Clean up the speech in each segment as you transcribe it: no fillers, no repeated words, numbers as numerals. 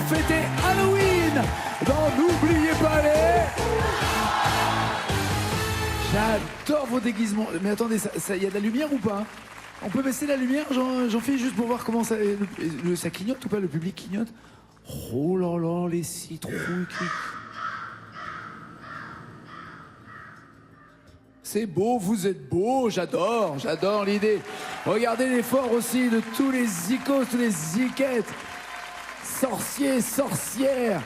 fêter Halloween dans N'oubliez pas les... J'adore vos déguisements. Mais attendez, il y a de la lumière ou pas? On peut baisser la lumière, j'en fais juste pour voir comment ça, ça clignote ou pas, le public clignote. Oh là là, les citrouilles qui... C'est beau, vous êtes beau, j'adore l'idée. Regardez l'effort aussi de tous les zikos, tous les ziquettes. Sorciers, sorcières,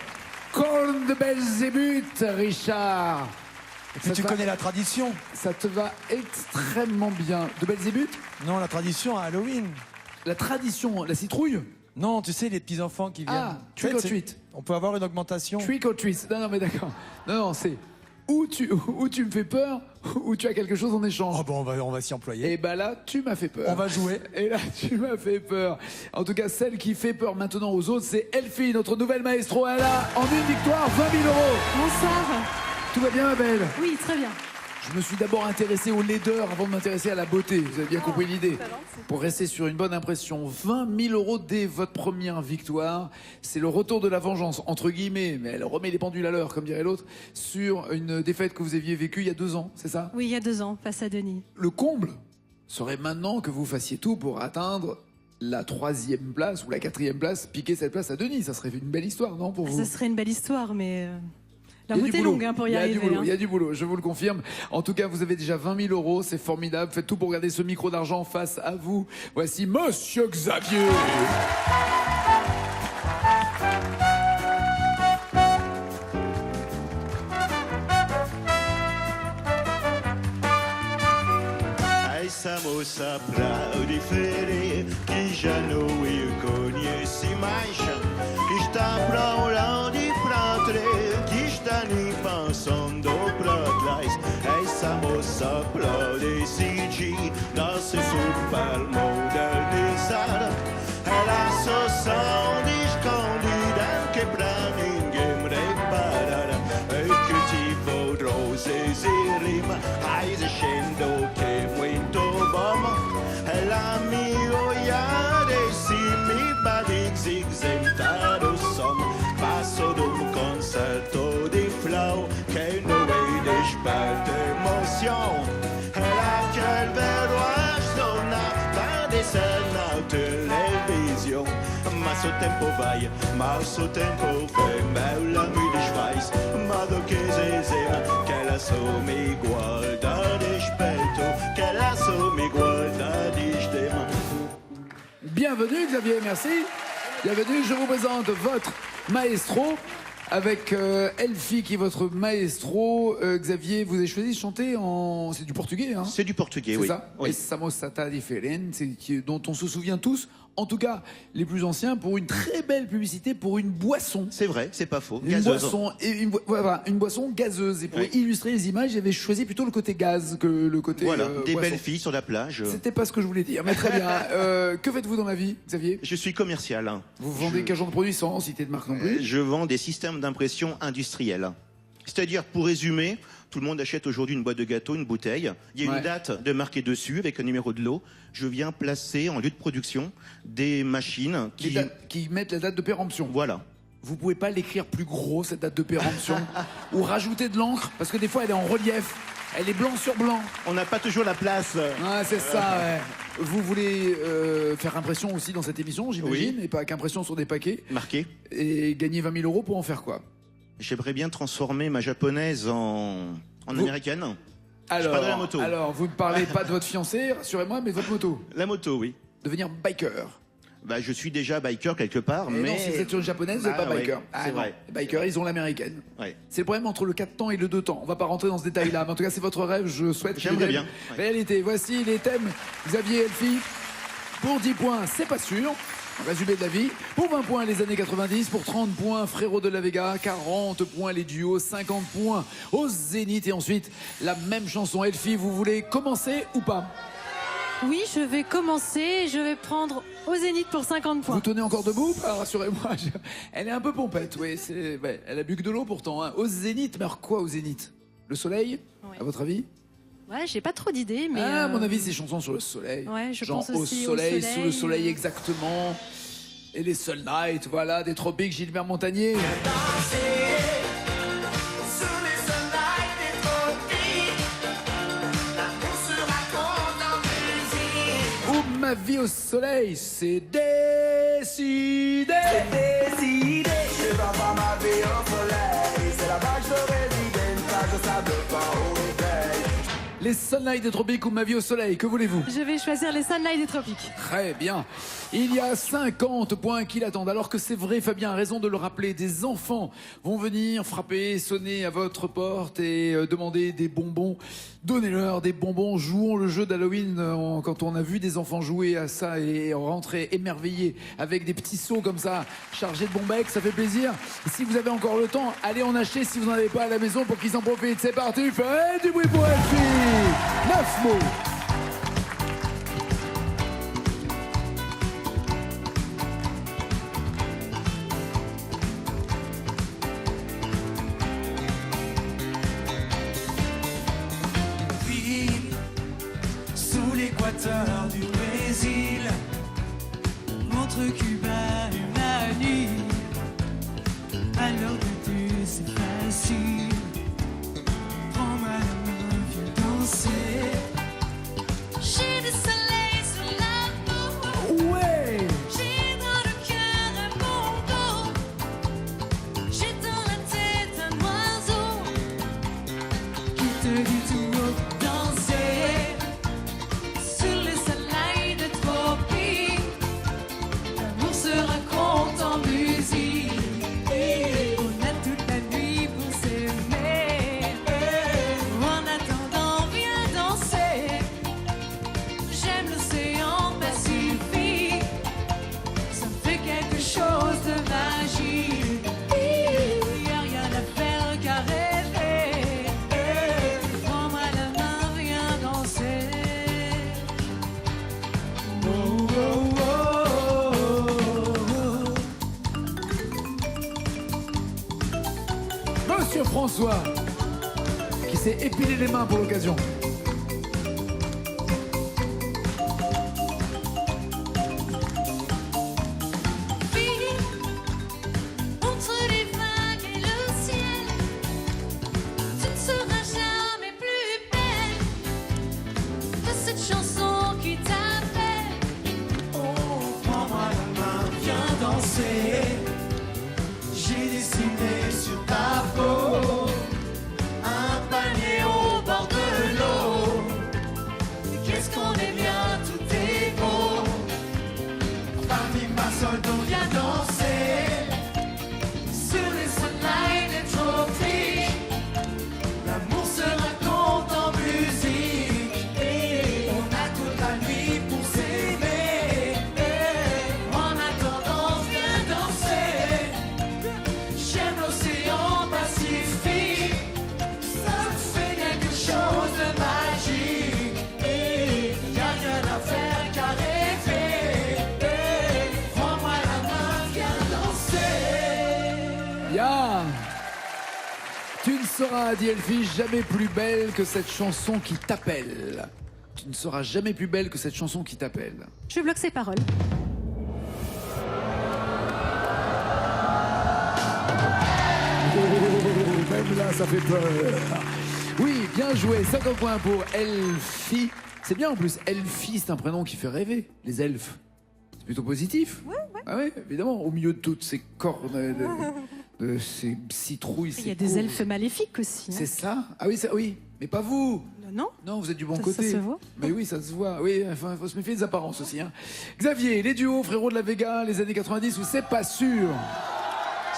cornes de Belzébuth, Richard. Et tu connais la tradition. Ça te va extrêmement bien. De Belzébuth? Non, la tradition à Halloween. La tradition, la citrouille? Non, tu sais, les petits-enfants qui viennent. Ah, trick or treat. On peut avoir une augmentation. Trick or treat. Non, mais d'accord. Non, c'est ou tu me fais peur, ou tu as quelque chose en échange. Oh bon, on va s'y employer. Et bah là, tu m'as fait peur. On va jouer. Et là, tu m'as fait peur. En tout cas, celle qui fait peur maintenant aux autres, c'est Elfie, notre nouvelle maestro. Elle a, en une victoire, 20 000 €. Bonsoir. Tout va bien, ma belle? Oui, très bien. Je me suis d'abord intéressé aux laideurs avant de m'intéresser à la beauté. Vous avez bien compris l'idée. Pour rester sur une bonne impression, 20 000 € dès votre première victoire. C'est le retour de la vengeance, entre guillemets, mais elle remet les pendules à l'heure, comme dirait l'autre, sur une défaite que vous aviez vécue il y a 2 ans, c'est ça? Oui, il y a 2 ans, face à Denis. Le comble serait maintenant que vous fassiez tout pour atteindre la 3e place ou la 4e place, piquer cette place à Denis. Ça serait une belle histoire, non, pour vous? Ça serait une belle histoire, mais... La route est longue pour y arriver. Il y a du boulot, je vous le confirme. En tout cas, vous avez déjà 20 000 €, c'est formidable. Faites tout pour garder ce micro d'argent face à vous. Voici Monsieur Xavier. Siamo saprati fere chi già noi conosci mais chi sta parlando di pratre chi sta ni pensando pratlais e siamo saprati sigi da se super modernizar e la soção escondida que pra ninguém reparar e que tipo roses e rima ai scendo che muito la mia si mi badig zigzentato som passo d'un concerto di flow che non vede sperte emotion laquelle verrà sonna da desena television ma so tempo vai ma so tempo vai la mi disfais ma do che zezera che la so mi guarda rispetto che la so mi guarda di stemma. Bienvenue Xavier, merci. Bienvenue, je vous présente votre maestro avec Elfie qui est votre maestro. Xavier, vous avez choisi de chanter en... C'est du portugais, hein? C'est du portugais, oui. C'est ça? Oui. Estamos sata diferente, dont on se souvient tous, en tout cas les plus anciens, pour une très belle publicité pour une boisson. C'est vrai, c'est pas faux. Une boisson, voilà, une boisson gazeuse. Et pour illustrer les images, j'avais choisi plutôt le côté gaz que le côté voilà, des boisson. belles filles sur la plage. C'était pas ce que je voulais dire, mais très bien. Que faites-vous dans la vie, Xavier? Je suis commercial. Vous vendez quel genre de produits sans citer de marque non plus? Je vends des systèmes d'impression industriels. C'est-à-dire, pour résumer, tout le monde achète aujourd'hui une boîte de gâteau, une bouteille. Il y a une date de marquée dessus avec un numéro de lot. Je viens placer en lieu de production des machines qui mettent la date de péremption. Voilà. Vous pouvez pas l'écrire plus gros, cette date de péremption, ou rajouter de l'encre, parce que des fois elle est en relief. Elle est blanc sur blanc. On n'a pas toujours la place. Ah, c'est ça, ouais. Vous voulez faire impression aussi dans cette émission, j'imagine, et pas qu'impression sur des paquets. Marqué. Et gagner 20 000 € pour en faire quoi? J'aimerais bien transformer ma japonaise en américaine. Je parle de la moto. Alors, vous ne parlez pas de votre fiancée, rassurez-moi, mais de votre moto. La moto, oui. Devenir biker. Bah, je suis déjà biker quelque part, mais... Non, si vous êtes sur une japonaise, vous n'êtes pas biker. Ouais, c'est vrai. Les bikers, ils ont l'américaine. Ouais. C'est le problème entre le 4 temps et le 2 temps. On va pas rentrer dans ce détail-là, mais en tout cas, c'est votre rêve, je souhaite... J'aimerais bien. Ouais. Réalité, voici les thèmes. Xavier Elfie, pour 10 points, c'est pas sûr. Résumé de la vie. Pour 20 points, les années 90. Pour 30 points, Frérot de la Vega. 40 points, les duos. 50 points au Zénith. Et ensuite, la même chanson. Elfie, vous voulez commencer ou pas? Oui, je vais commencer. Je vais prendre au Zénith pour 50 points. Vous tenez encore debout? Rassurez-moi. Elle est un peu pompette, oui. Ouais, elle a bu que de l'eau pourtant. Hein. Au Zénith, mais alors quoi au Zénith? Le soleil, à votre avis? Ouais, j'ai pas trop d'idées, mais... à mon avis, c'est chansons sur le soleil. Ouais, je genre pense aussi au soleil, au soleil, sous le soleil exactement. Et les Soul Night, voilà, des Tropiques, Gilbert Montagnier. Ou Ma vie au soleil, c'est décidé. C'est décidé, je vais avoir ma vie au soleil. C'est là-bas que je réside, une plage de sable fin au réveil. Les Sunlight des Tropiques ou Ma vie au soleil, que voulez-vous? Je vais choisir les Sunlight des Tropiques. Très bien. Il y a 50 points qui l'attendent. Alors que c'est vrai, Fabien a raison de le rappeler, des enfants vont venir frapper, sonner à votre porte et demander des bonbons. Donnez-leur des bonbons, jouons le jeu d'Halloween. Quand on a vu des enfants jouer à ça et rentrer émerveillés avec des petits seaux comme ça, chargés de bonbecs, ça fait plaisir. Et si vous avez encore le temps, allez en acheter si vous n'en avez pas à la maison pour qu'ils en profitent. C'est parti, faites du bruit pour Elfie. 9 mots. Sous l'équateur du Brésil, entre Cuba et Mali, à l'heure de Dieu c'est facile. Prends-moi la main, viens danser. J'ai du soleil sur la peau. Ouais. J'ai dans le cœur un bonbon. J'ai dans la tête un oiseau Qui te dit tout haut danser. sur les soleils de tropiques. L'amour se raconte en musique. On a toute la nuit pour s'aimer. En attendant, viens danser. J'aime l'océan Pacifique. Ça me fait quelque chose de magique. Y a rien à faire qu'à rêver. Prends-moi la main, viens danser. Monsieur François, qui s'est épilé les mains pour l'occasion. Fille, entre les vagues et le ciel, tu ne seras jamais plus belle que cette chanson qui t'appelle. Oh, prends-moi la main, viens danser. J'ai dessiné sur ta peau un panier au bord de l'eau. Qu'est-ce qu'on est bien, tout est beau. Parmi ma solde, on vient danser. Sur les soleils des tropiques, L'amour se raconte en musique. On a toute la nuit pour s'aimer. en attendant, viens danser. J'aime l'océan Pacifique. Ça me fait quelque chose de magique. Y a rien à faire qu'à rêver. Prends-moi la main, viens danser. Ya. Tu ne seras, dit Elfie, jamais plus belle que cette chanson qui t'appelle. Tu ne seras jamais plus belle que cette chanson qui t'appelle. Je bloque ses paroles. Même là, ça fait peur. Oui, bien joué. 50 points pour Elfie. C'est bien en plus. Elfie, c'est un prénom qui fait rêver. Les elfes. C'est plutôt positif. Ouais. Ah oui, évidemment. Au milieu de toutes ces cornes, de ces citrouilles. Il y a ces des courges. elfes maléfiques aussi. C'est ça? Ah oui, oui. Mais pas vous. Non? Non, vous êtes du bon Ça côté. se voit. Mais oui, ça se voit. Oui, enfin, faut se méfier des apparences aussi. Hein. Xavier, les duos, frérot de la Vega, les années 90, ou c'est pas sûr?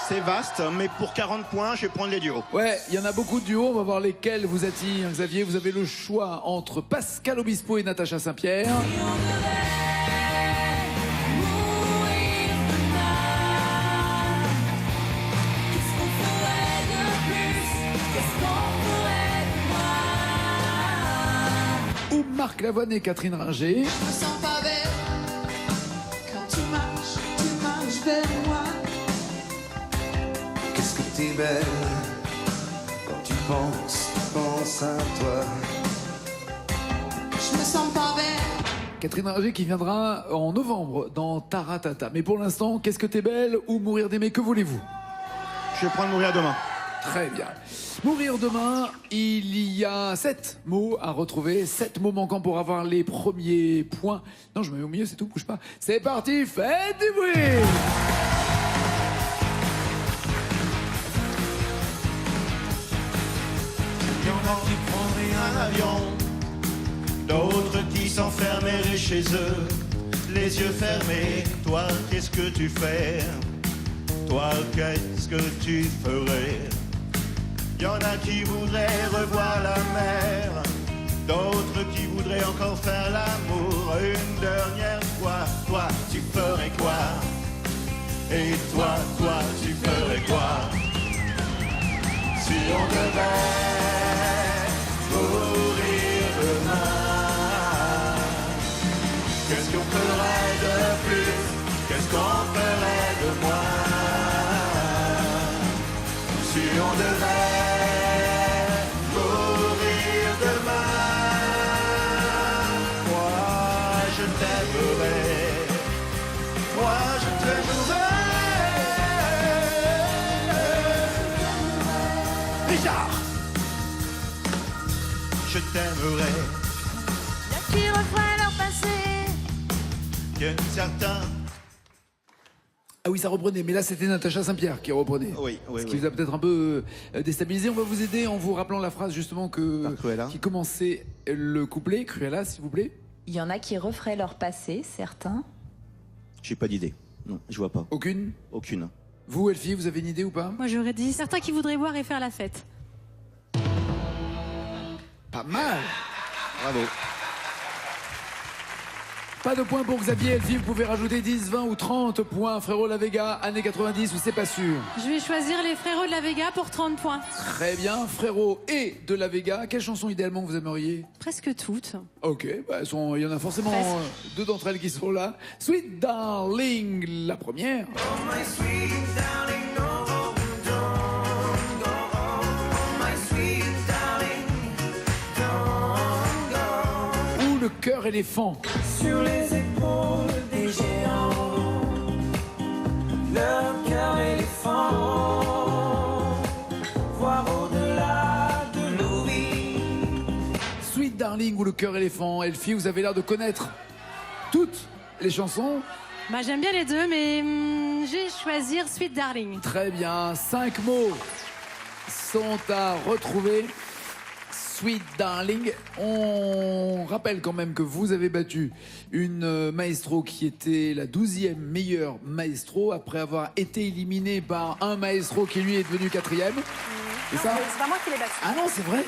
C'est vaste, mais pour 40 points, je vais prendre les duos. Ouais, il y en a beaucoup de duos, on va voir lesquels vous attirent. Xavier, vous avez le choix entre Pascal Obispo et Natacha Saint-Pierre. Ou Marc Lavoine et Catherine Ringer. Je me sens pas belle quand tu marches vers moi. Qu'est-ce que t'es belle quand tu penses à toi. Je me sens pas belle Catherine Ringer qui viendra en novembre dans Taratata. Mais pour l'instant, qu'est-ce que t'es belle ou mourir d'aimer, que voulez-vous? Je vais prendre mourir demain. Très bien. Mourir demain, il y a 7 mots à retrouver, 7 mots manquants pour avoir les premiers points. Non, je me mets au milieu, c'est tout, bouge pas. C'est parti, faites du bruit! Il y en a qui prendraient un avion, d'autres qui s'enfermeraient chez eux, les yeux fermés. Toi, qu'est-ce que tu fais? Toi, qu'est-ce que tu ferais? Il y en a qui voudraient revoir la mer, d'autres qui voudraient encore faire l'amour une dernière fois. Toi, tu ferais quoi? Et toi, tu ferais quoi? Si on devait mourir demain, qu'est-ce qu'on ferait de plus? Qu'est-ce qu'on ferait de moins? Si on devait mourir demain, moi je t'aimerais, moi je t'aimerais. Richard, je t'aimerais. Qui refraient leur passé. Que certains. Ah oui, ça reprenait, mais là c'était Natacha Saint-Pierre qui reprenait. Oui, Ce qui vous a peut-être un peu déstabilisé. On va vous aider en vous rappelant la phrase justement Par Cruella. qui commençait le couplet. Cruella, s'il vous plaît. Il y en a qui referaient leur passé, certains. J'ai pas d'idée. Non, je vois pas. Aucune? Aucune. Vous, Elfie, vous avez une idée ou pas? Moi, j'aurais dit certains qui voudraient boire et faire la fête. Pas mal. Bravo. Pas de points pour Xavier. Elfie, vous pouvez rajouter 10, 20 ou 30 points. Frérot La Vega, années 90 ou c'est pas sûr? Je vais choisir les frérots de la Vega pour 30 points. Très bien. Frérot et de La Vega, quelle chanson idéalement vous aimeriez? Presque toutes. Ok, bah, il y en a forcément deux d'entre elles qui sont là. Sweet Darling, la première. Ou le cœur éléphant. Sur les épaules des géants, leur cœur éléphant, voir au-delà de nos vies. Sweet Darling ou le cœur éléphant. Elfie, vous avez l'air de connaître toutes les chansons. Bah, j'aime bien les deux, mais je vais choisir Sweet Darling. Très bien, 5 mots sont à retrouver. Sweet Darling. On rappelle quand même que vous avez battu une maestro qui était la 12e meilleure maestro après avoir été éliminée par un maestro qui lui est devenu 4e. C'est ça? C'est pas moi qui l'ai battu. Ah non, c'est vrai.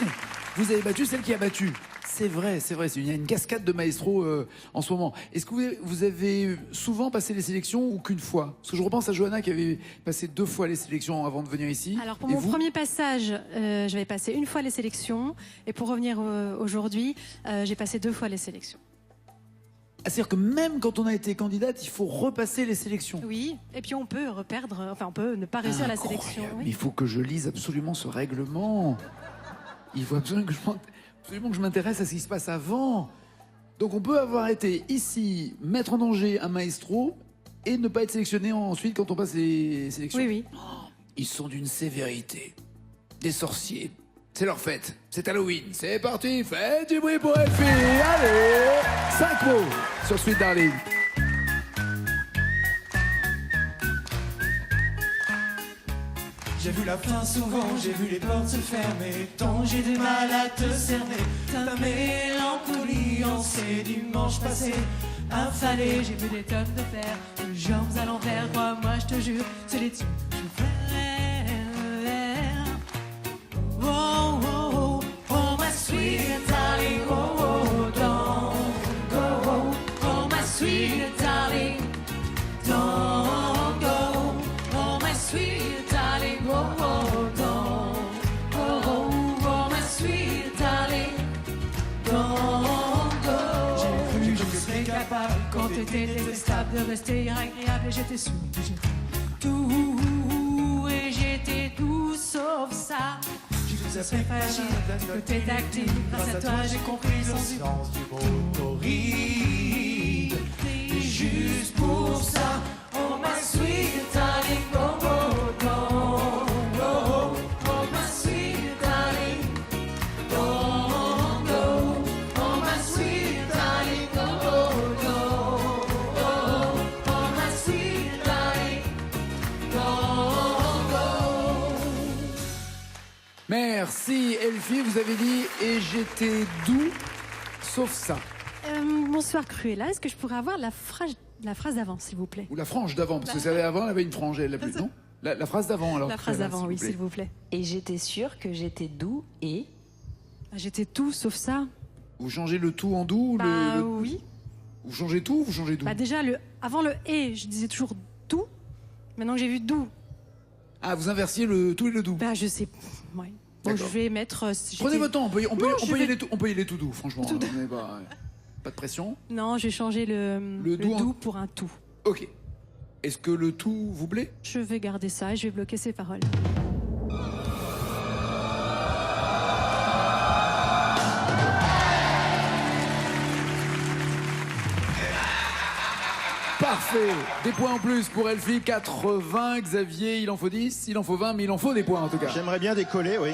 Vous avez battu celle qui a battu. C'est vrai. Il y a une cascade de maestros en ce moment. Est-ce que vous avez souvent passé les sélections ou qu'une fois? Parce que je repense à Johanna qui avait passé 2 fois les sélections avant de venir ici. Alors pour Et mon vous premier passage, j'avais passé 1 fois les sélections. Et pour revenir aujourd'hui, j'ai passé 2 fois les sélections. Ah, c'est-à-dire que même quand on a été candidate, il faut repasser les sélections. Oui, et puis on peut reperdre, enfin on peut ne pas réussir la sélection. Incroyable. Oui. Mais il faut que je lise absolument ce règlement. Il faut absolument que je m'intéresse à ce qui se passe avant. Donc on peut avoir été ici, mettre en danger un maestro et ne pas être sélectionné ensuite quand on passe les sélections. Oui, oui. Ils sont d'une sévérité. Des sorciers. C'est leur fête. C'est Halloween. C'est parti. Faites du bruit pour Elfie. Allez. 5 mots sur Sweet Darling. J'ai vu la fin souvent, j'ai vu les portes se fermer. Tant j'ai du mal à te cerner. Ta mélancolie en ces dimanches passés. Affalé, j'ai vu des tonnes de fer. Les jambes à l'envers, crois-moi, je te jure, c'est les tiens que je fais. Oh, oh, oh, oh, my sweet darling, oh, oh, don't go. Oh, my sweet darling, don't go. Oh, my sweet darling, oh, oh, don't go. Oh, my sweet darling, don't go. J'ai cru que je serais capable, quand t'étais détestable, de rester agréable. Et j'étais sûr que j'étais tout, et j'étais tout sauf ça. Je suis très fragile, d'un côté tactile. Grâce à toi, j'ai compris son sens du mot horrible. Elfie, vous avez dit « Et j'étais doux, sauf ça Bonsoir Cruella, est-ce que je pourrais avoir la phrase d'avant, s'il vous plaît ». Ou la frange d'avant, parce que c'est avant, elle avait une frange, elle l'a plus, non la phrase d'avant, alors. La phrase Cruella, d'avant, oui, plaît. s'il vous plaît. Et j'étais sûre que j'étais doux et... Ah, j'étais tout sauf ça. Vous changez le tout en doux ou Bah le... oui. Vous changez tout ou vous changez doux Bah déjà, avant le et, je disais toujours tout. Maintenant que j'ai vu doux, Ah, vous inversiez le tout et le doux. bah je sais. Ouais. Bon, je D'accord. vais mettre. Prenez votre temps, on peut y Non, je vais- aller tout doux, franchement. On est pas de pression. Non, je vais changer le doux doux en- pour un tout. Ok. Est-ce que le tout vous plaît? Je vais garder ça et je vais bloquer ces paroles. Parfait. Des points en plus pour Elfie, 80. Xavier, il en faut 10, il en faut 20, mais il en faut des points en tout cas. J'aimerais bien décoller, oui,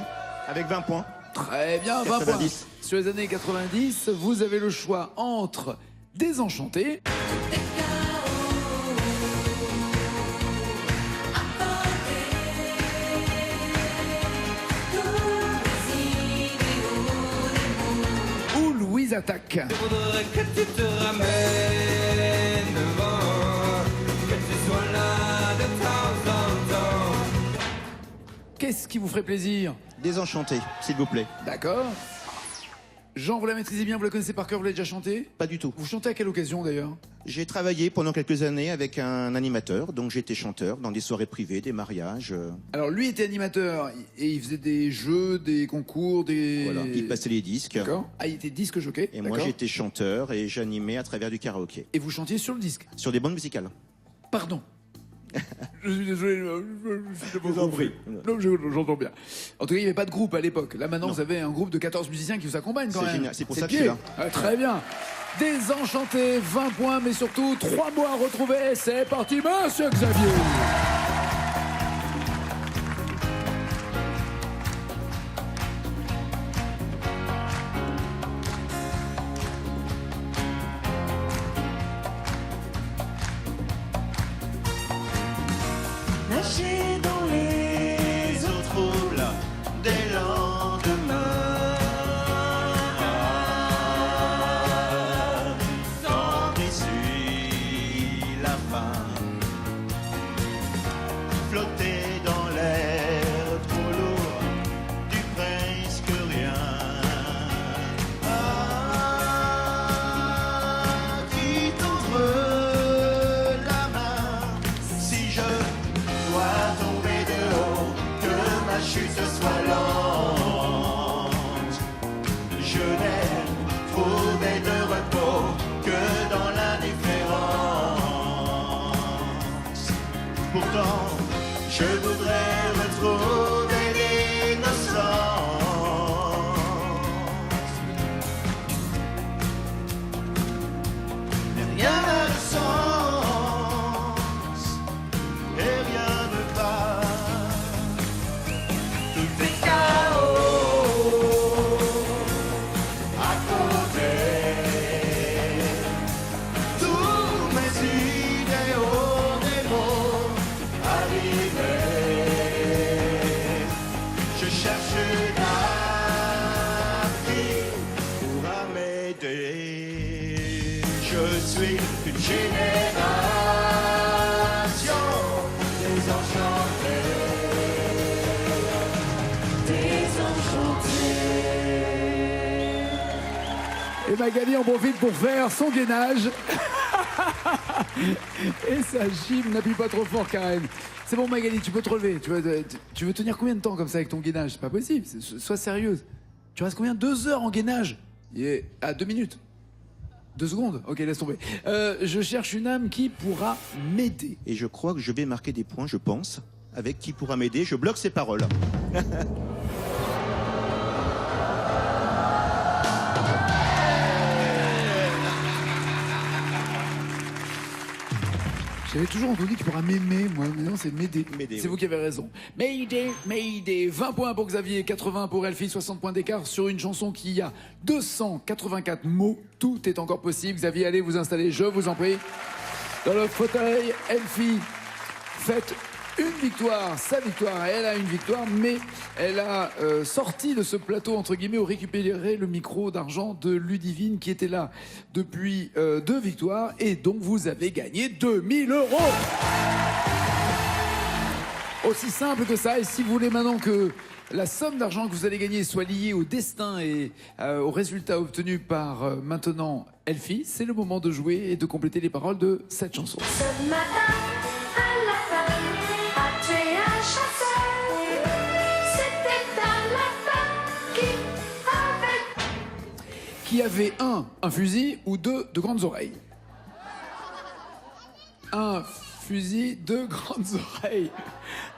avec 20 points. Très bien, 20 points. 90. Sur les années 90, vous avez le choix entre Désenchanté, ou Louise Attaque. Je voudrais que tu te ramènes devant, que tu sois là de temps en temps. Qu'est-ce qui vous ferait plaisir? Désenchanté, s'il vous plaît. D'accord. Jean, vous la maîtrisez bien, vous la connaissez par cœur, vous l'avez déjà chanté? Pas du tout. Vous chantez à quelle occasion d'ailleurs? J'ai travaillé pendant quelques années avec un animateur, donc j'étais chanteur dans des soirées privées, des mariages. Alors lui était animateur et il faisait des jeux, des concours, des... Voilà, il passait les disques. D'accord. Ah, il était disque jockey. Et moi d'accord. j'étais chanteur et j'animais à travers du karaoké. Et vous chantiez sur le disque. Sur des bandes musicales. Pardon. Je suis désolé. Je vous en prie. Non, j'entends bien. En tout cas, il n'y avait pas de groupe à l'époque. Là, maintenant, vous avez un groupe de 14 musiciens qui vous accompagnent quand C'est même. génial. C'est pour ça que pied. je suis là. Ah, très bien. Désenchanté, 20 points, mais surtout 3 mois à retrouver. C'est parti, monsieur Xavier. Nager dans les eaux troubles des lendemains. Tant essuie la fin. Flotter dans l'air trop lourd du presque rien. Qui t'ouvre la main si je dois tomber de haut, que ma chute soit lente. Je n'ai trouvé de repos que dans l'indifférence. Pourtant, je voudrais retrouver l'innocence. Mais rien n'a de sens et rien ne va. Tout est chaos à côté. Tous mes idéaux des mots arrivés. Je cherche la vie pour m'aider. Je suis une génération désenchantée. Et Magali en profite pour faire son gainage. Et ça gym, n'appuie pas trop fort, Karen. C'est bon, Magali, tu peux te relever. Tu veux tenir combien de temps comme ça avec ton gainage? C'est pas possible. Sois sérieuse. Tu restes combien? 2 heures en gainage? À 2 minutes. 2 secondes? Ok, laisse tomber. Je cherche une âme qui pourra m'aider. Et je crois que je vais marquer des points, je pense, avec qui pourra m'aider. Je bloque ses paroles. J'avais toujours entendu qu'il pourra m'aimer, moi. Mais non, c'est m'aider. M'aider, C'est oui. vous qui avez raison. Mayday, Mayday. 20 points pour Xavier, 80 pour Elfie, 60 points d'écart sur une chanson qui a 284 mots. Tout est encore possible. Xavier, allez vous installer, je vous en prie. Dans le fauteuil, Elfie, faites une victoire, sa victoire. Elle a une victoire, mais elle a sorti de ce plateau, entre guillemets, ou récupéré le micro d'argent de Ludivine qui était là depuis 2 victoires. Et donc, vous avez gagné 2000 €. Aussi simple que ça. Et si vous voulez maintenant que la somme d'argent que vous allez gagner soit liée au destin et au résultat obtenu par maintenant Elfie, c'est le moment de jouer et de compléter les paroles de cette chanson. Ce matin, à la fin, a tué un chasseur. C'était à la fin Qui avait un fusil ou 2 de grandes oreilles. Un fusil, 2 grandes oreilles.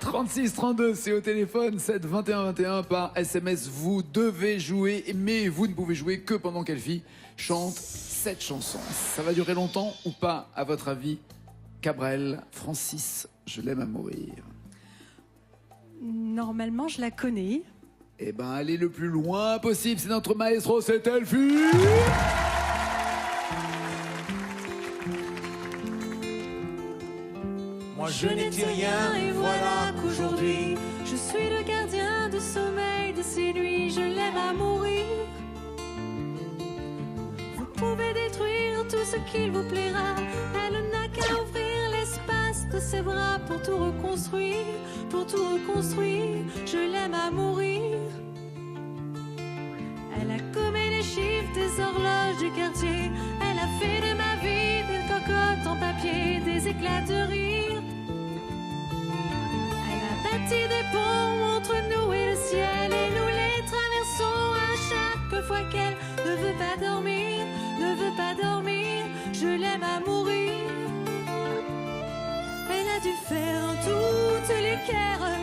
36 32, c'est au téléphone. 7 21 21 par SMS. Vous devez jouer, mais vous ne pouvez jouer que pendant qu'Elfie chante cette chanson. Ça va durer longtemps ou pas, à votre avis? Cabrel, Francis, je l'aime à mourir. Normalement, je la connais. Eh ben, allez le plus loin possible. C'est notre maestro, c'est Elfie. Moi je n'étais rien et voilà qu'aujourd'hui je suis le gardien du sommeil de ces nuits, je l'aime à mourir. Vous pouvez détruire tout ce qu'il vous plaira, elle n'a qu'à ouvrir l'espace de ses bras pour tout reconstruire, je l'aime à mourir. Elle a gommé les chiffres des horloges du quartier, elle a fait de ma vie des cocottes en papier, des éclats de rire. Bâti des ponts entre nous et le ciel, et nous les traversons à chaque fois qu'elle ne veut pas dormir, je l'aime à mourir. Elle a dû faire toutes les guerres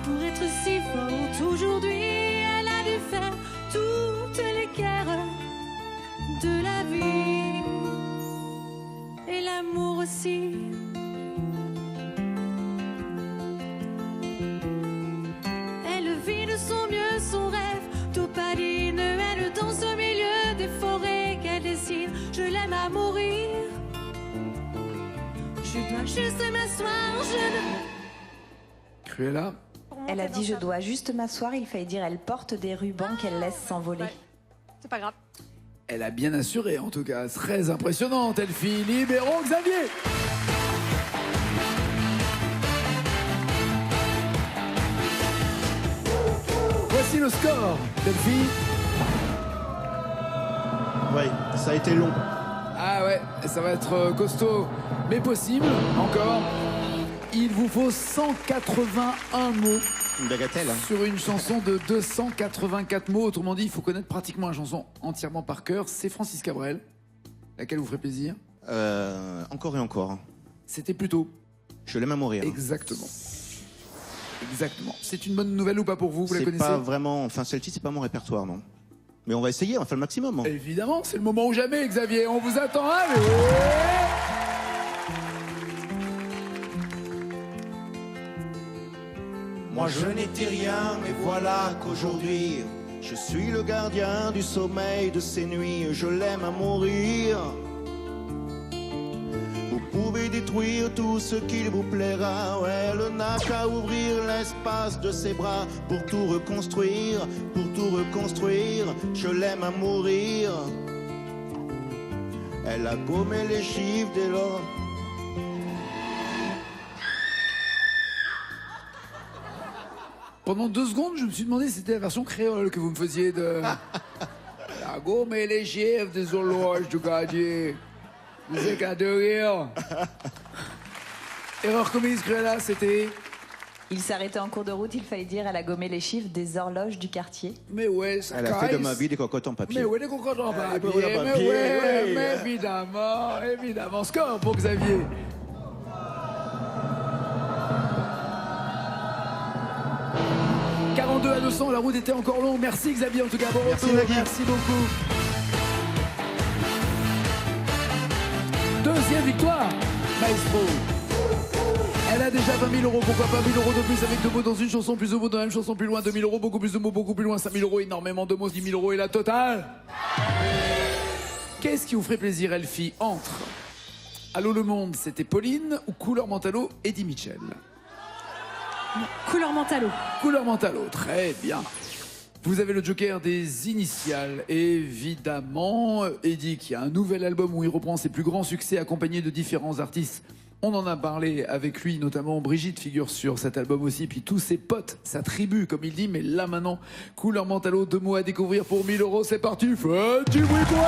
pour être si forte aujourd'hui, elle a dû faire toutes les guerres de la vie et l'amour aussi. Son mieux, son rêve, Topaline, elle danse au milieu des forêts qu'elle dessine. Je l'aime à mourir. Je dois juste m'asseoir, Cruella. Elle a dit je dois juste m'asseoir, il fallait dire elle porte des rubans qu'elle laisse s'envoler. Ouais. C'est pas grave. Elle a bien assuré, en tout cas. Très impressionnante, Elfie. Libérons Xavier. Voici le score d'Elfie. Oui, ça a été long. Ah ouais, ça va être costaud, mais possible, encore. Il vous faut 181 mots Une bagatelle. Hein. sur une chanson de 284 mots. Autrement dit, il faut connaître pratiquement la chanson entièrement par cœur. C'est Francis Cabrel. Laquelle vous ferait plaisir? Encore et encore. C'était plutôt. Je l'aime à mourir. Exactement. Exactement. C'est une bonne nouvelle ou pas pour vous? Vous la C'est connaissez? pas vraiment... Enfin, celle-ci, c'est pas mon répertoire, non. Mais on va essayer, on va faire le maximum. Hein. Évidemment, c'est le moment ou jamais, Xavier. On vous attend. Allez! Moi je n'étais rien, mais voilà qu'aujourd'hui je suis le gardien du sommeil de ces nuits. Je l'aime à mourir. Vous pouvez détruire tout ce qu'il vous plaira. Ouais, elle n'a qu'à ouvrir l'espace de ses bras pour tout reconstruire, Je l'aime à mourir. Elle a gommé les chiffres dès lors. Pendant 2 secondes, je me suis demandé si c'était la version créole que vous me faisiez de... La gomme et les chiffres des horloges du quartier. Vous éclats de rire. Erreur commise, Cruella, c'était... Il s'arrêtait en cours de route, il fallait dire elle a gommé les chiffres des horloges du quartier. Mais ouais, ça Elle a fait de ma vie des cocottes en papier. Mais ouais, des cocottes en papier. cocottes en Mais papier, ouais, ouais. mais évidemment, évidemment. Score pour Xavier. « 42 à 200, la route était encore longue. Merci Xavier, en tout cas, bon Merci, retour. Nagui. Merci beaucoup. Deuxième victoire, Maestro. Elle a déjà 20 000 €, pourquoi pas 1 000 € de plus avec 2 mots dans une chanson, plus de mots dans la même chanson, plus loin, 2 000 €, beaucoup plus de mots, beaucoup plus loin, 5 000 €, énormément de mots, 10 000 € et la totale. Qu'est-ce qui vous ferait plaisir, Elfie, entre Allô le monde, c'était Pauline ou Couleur Mentalo, Eddie Mitchell? Couleur Mentalo. Couleur Mentalo, très bien. Vous avez le joker des initiales, évidemment. Eddie qui a un nouvel album où il reprend ses plus grands succès accompagné de différents artistes. On en a parlé avec lui, notamment Brigitte figure sur cet album aussi, puis tous ses potes, sa tribu, comme il dit. Mais là maintenant, Couleur Mentalo, 2 mots à découvrir pour 1000 €, c'est parti. Faites du bruit pour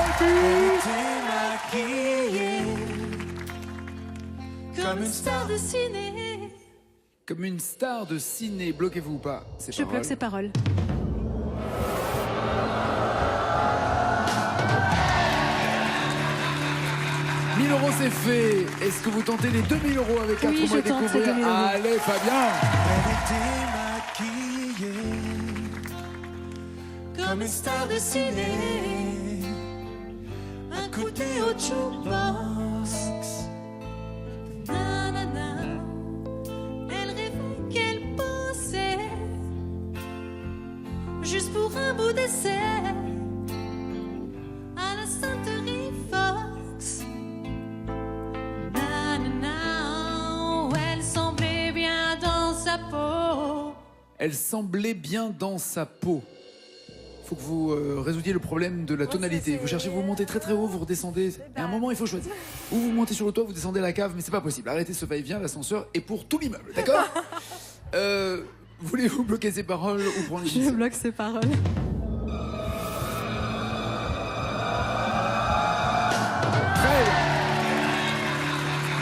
Comme une star de ciné. Comme une star de ciné, bloquez-vous ou pas. Je bloque ses paroles. « 1000 € c'est fait. Est-ce que vous tentez les 2000 € avec 4 Oui, mois à je tente ces découvrir? 2000 €. Allez Fabien. Elle était maquillée comme une star de ciné. Un coup de thé au jukebox. Nanana. Elle rêvait qu'elle pensait juste pour un bout d'essai à la Sainte-Marie Fox. Nanana. Elle semblait bien dans sa peau. Elle semblait bien dans sa peau. Faut que vous résoudiez le problème de la tonalité. Vous cherchez, vous montez très très haut, vous redescendez. À un moment, il faut choisir. Ou vous montez sur le toit, vous descendez la cave, mais c'est pas possible. Arrêtez ce va-et-vient, l'ascenseur est pour tout l'immeuble, d'accord? Voulez-vous bloquer ces paroles ou prendre les Je initiales? bloque ses paroles. Très bien.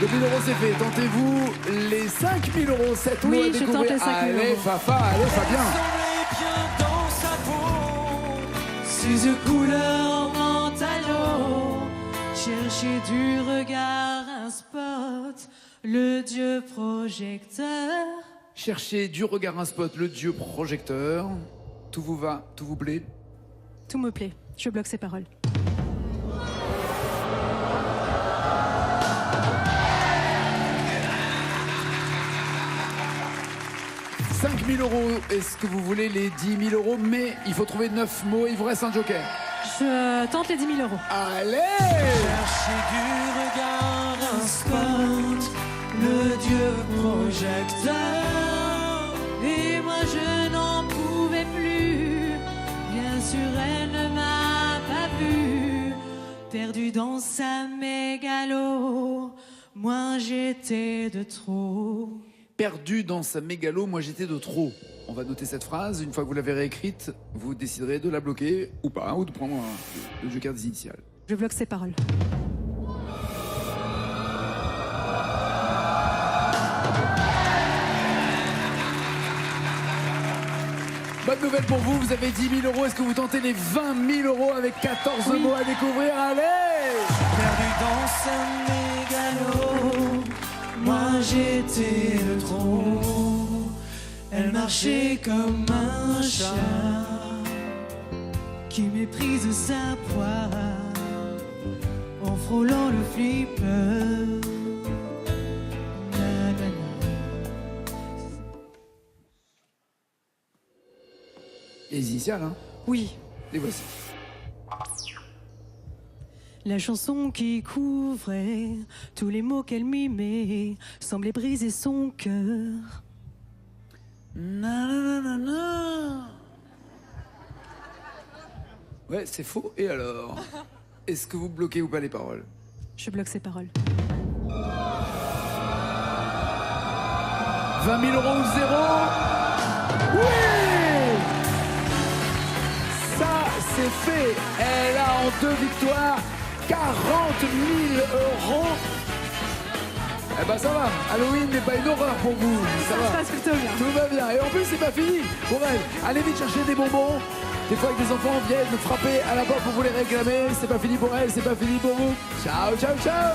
2000 € c'est fait. Tentez-vous les 5000 €, 7 mots à Oui, je découvrir. tente les 5 000 Allez €. Fafa, allez Fabien. Bien dans sa peau. Ses yeux couleur mentalo, chercher du regard un spot, le dieu projecteur. Cherchez du regard un spot, le dieu projecteur. Tout vous va, tout vous plaît? Tout me plaît. Je bloque ses paroles. « 5 000 €, est-ce que vous voulez les 10 000 €? Mais il faut trouver 9 mots, il vous reste un joker. Je tente les 10 000 €. Allez! Chercher du regard un spot, le dieu projecteur. Et moi je n'en pouvais plus, bien sûr elle ne m'a pas vu, perdue dans sa mégalo, moi j'étais de trop. Perdu dans sa mégalo, moi j'étais de trop. On va noter cette phrase. Une fois que vous l'avez réécrite, vous déciderez de la bloquer ou pas, ou de prendre le joker des initiales. Je bloque ses paroles. Bonne nouvelle pour vous, vous avez 10 000 €. Est-ce que vous tentez les 20 000 € avec 14 Oui. mots à découvrir? Allez! Perdu dans sa mégalo, moi j'étais de trop. Elle marchait comme un chat Qui méprise sa proie en frôlant le flipper. Nanana. Les initiales, hein? Oui. Les voici. La chanson qui couvrait tous les mots qu'elle mimait semblait briser son cœur. Nananana. Ouais, c'est faux. Et alors? Est-ce que vous bloquez ou pas les paroles? Je bloque ses paroles. 20 000 € ou 0? Oui! Ça, c'est fait. Elle a en 2 victoires 40 000 €. Eh ben ça va. Halloween n'est pas une horreur pour vous. Ça Ça se va. passe plutôt bien. Tout va bien. Et en plus, c'est pas fini pour elle. Allez vite chercher des bonbons. Des fois que des enfants viennent frapper à la porte pour vous les réclamer. C'est pas fini pour elle, c'est pas fini pour vous. Ciao, ciao, ciao.